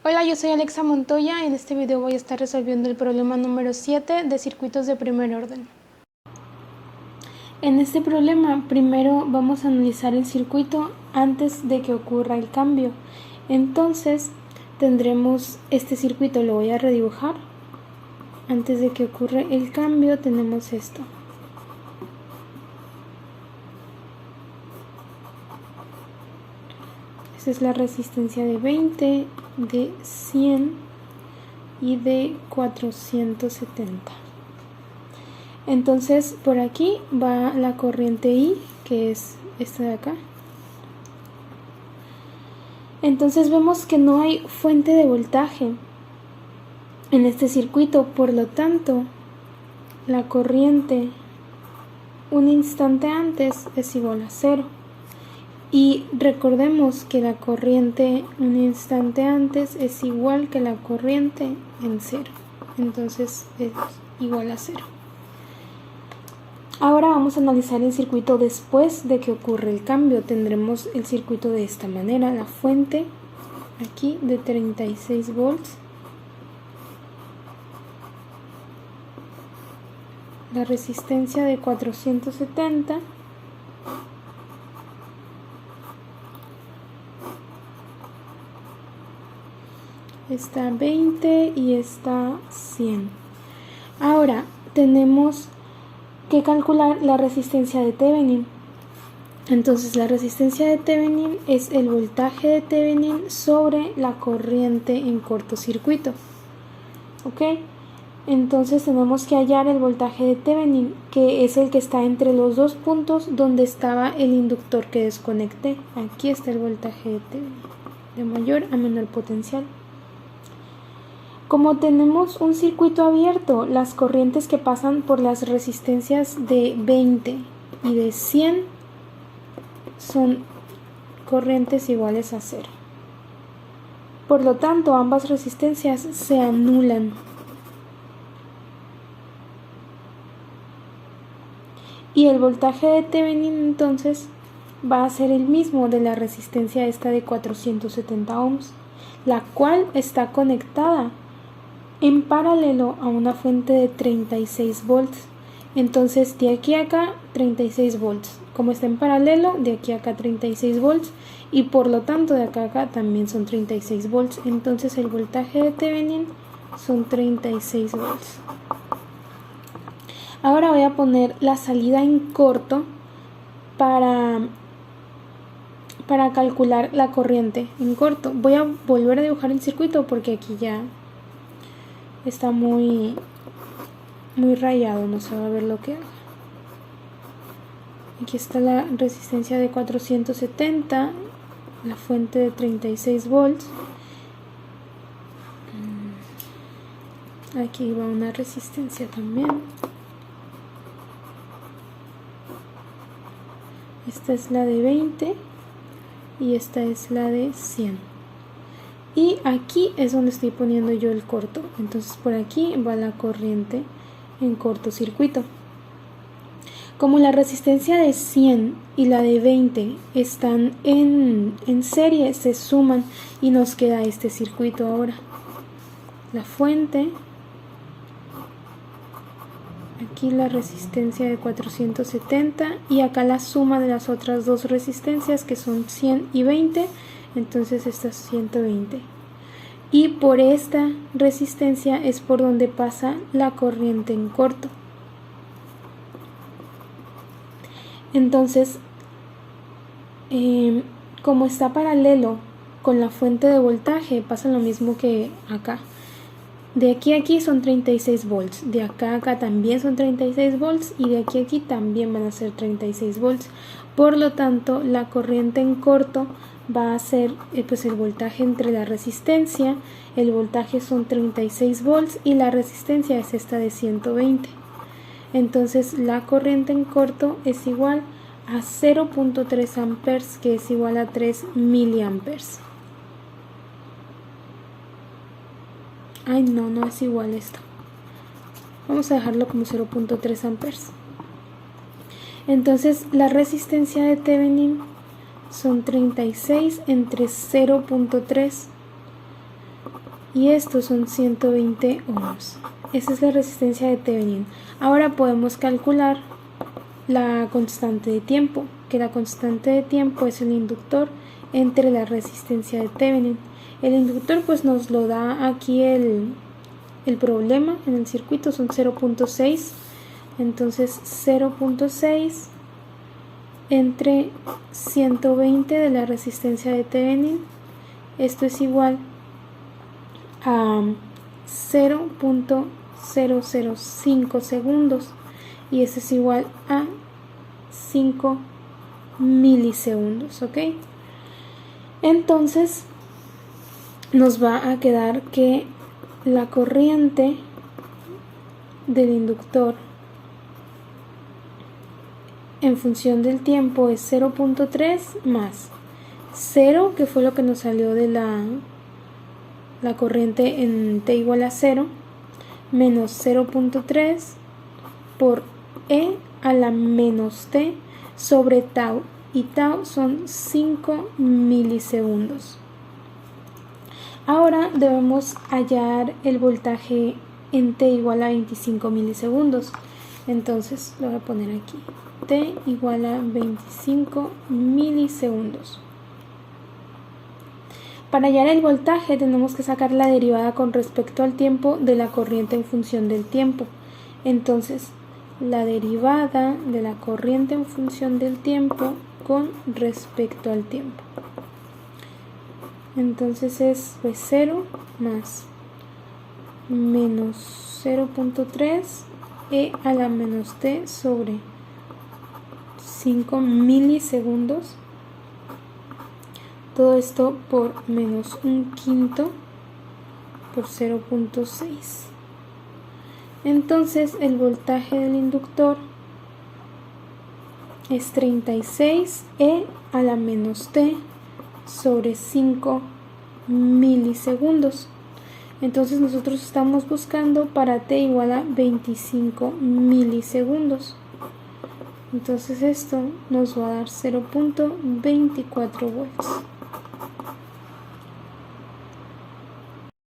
Hola, yo soy Alexa Montoya y en este video voy a estar resolviendo el problema número 7 de circuitos de primer orden. En este problema primero vamos a analizar el circuito antes de que ocurra el cambio. Entonces tendremos este circuito, lo voy a redibujar. Antes de que ocurra el cambio tenemos esto. Esta es la resistencia de 20, de 100 y de 470. Entonces por aquí va la corriente I, que es esta de acá. Entonces vemos que no hay fuente de voltaje en este circuito, por lo tanto la corriente un instante antes es igual a 0. Y recordemos que la corriente un instante antes es igual que la corriente en 0. Entonces es igual a 0. Ahora vamos a analizar el circuito después de que ocurre el cambio. Tendremos el circuito de esta manera. La fuente aquí de 36 volts. La resistencia de 470. Está 20 y está 100. Ahora tenemos que calcular la resistencia de Thevenin. Entonces la resistencia de Thevenin es el voltaje de Thevenin sobre la corriente en cortocircuito. ¿Ok? Entonces tenemos que hallar el voltaje de Thevenin, que es el que está entre los dos puntos donde estaba el inductor que desconecté. Aquí está el voltaje de Thevenin, de mayor a menor potencial. Como tenemos un circuito abierto, las corrientes que pasan por las resistencias de 20 y de 100 son corrientes iguales a 0. Por lo tanto, ambas resistencias se anulan. Y el voltaje de Thevenin entonces va a ser el mismo de la resistencia esta de 470 ohms, la cual está conectada en paralelo a una fuente de 36 volts. Entonces de aquí a acá 36 volts. Como está en paralelo, de aquí a acá 36 volts. Y por lo tanto de acá a acá también son 36 volts. Entonces el voltaje de Thevenin son 36 volts. Ahora voy a poner la salida en corto para calcular la corriente en corto. Voy a volver a dibujar el circuito porque aquí ya está muy rayado, no se va a ver lo que haga. Aquí está la resistencia de 470, la fuente de 36 volts. Aquí va una resistencia también. Esta es la de 20 y esta es la de 100. Y aquí es donde estoy poniendo yo el corto. Entonces por aquí va la corriente en cortocircuito. Como la resistencia de 100 y la de 20 están en serie, se suman y nos queda este circuito ahora. La fuente, aquí la resistencia de 470 y acá la suma de las otras dos resistencias que son 100 y 20. Entonces esta es 120. Y por esta resistencia es por donde pasa la corriente en corto. Entonces, como está paralelo con la fuente de voltaje, pasa lo mismo que acá. De aquí a aquí son 36 volts, de acá a acá también son 36 volts y de aquí a aquí también van a ser 36 volts. Por lo tanto, la corriente en corto va a ser pues el voltaje entre la resistencia, el voltaje son 36 volts y la resistencia es esta de 120. Entonces la corriente en corto es igual a 0.3 amperes, que es igual a 3 miliamperes. Ay, no es igual esto. Vamos a dejarlo como 0.3 amperes. Entonces la resistencia de Thevenin son 36 entre 0.3 y estos son 120 ohms. Esa es la resistencia de Thevenin. Ahora podemos calcular la constante de tiempo, que la constante de tiempo es el inductor entre la resistencia de Thevenin. El inductor pues nos lo da aquí el problema en el circuito, son 0.6, entonces 0.6 entre 120 de la resistencia de Thevenin, esto es igual a 0.005 segundos, y esto es igual a 5 milisegundos, ¿ok? Entonces nos va a quedar que la corriente del inductor en función del tiempo es 0.3 más 0, que fue lo que nos salió de la corriente en t igual a 0, menos 0.3 por e a la menos t sobre tau, y tau son 5 milisegundos. Ahora debemos hallar el voltaje en t igual a 25 milisegundos. Entonces lo voy a poner aquí. T igual a 25 milisegundos. Para hallar el voltaje tenemos que sacar la derivada con respecto al tiempo de la corriente en función del tiempo. Entonces la derivada de la corriente en función del tiempo con respecto al tiempo. Entonces es pues 0 más menos 0.3 e a la menos t sobre 5 milisegundos. Todo esto por menos un quinto por 0.6. Entonces el voltaje del inductor es 36 e a la menos t sobre 5 milisegundos. Entonces nosotros estamos buscando para t igual a 25 milisegundos. Entonces esto nos va a dar 0.24 volts.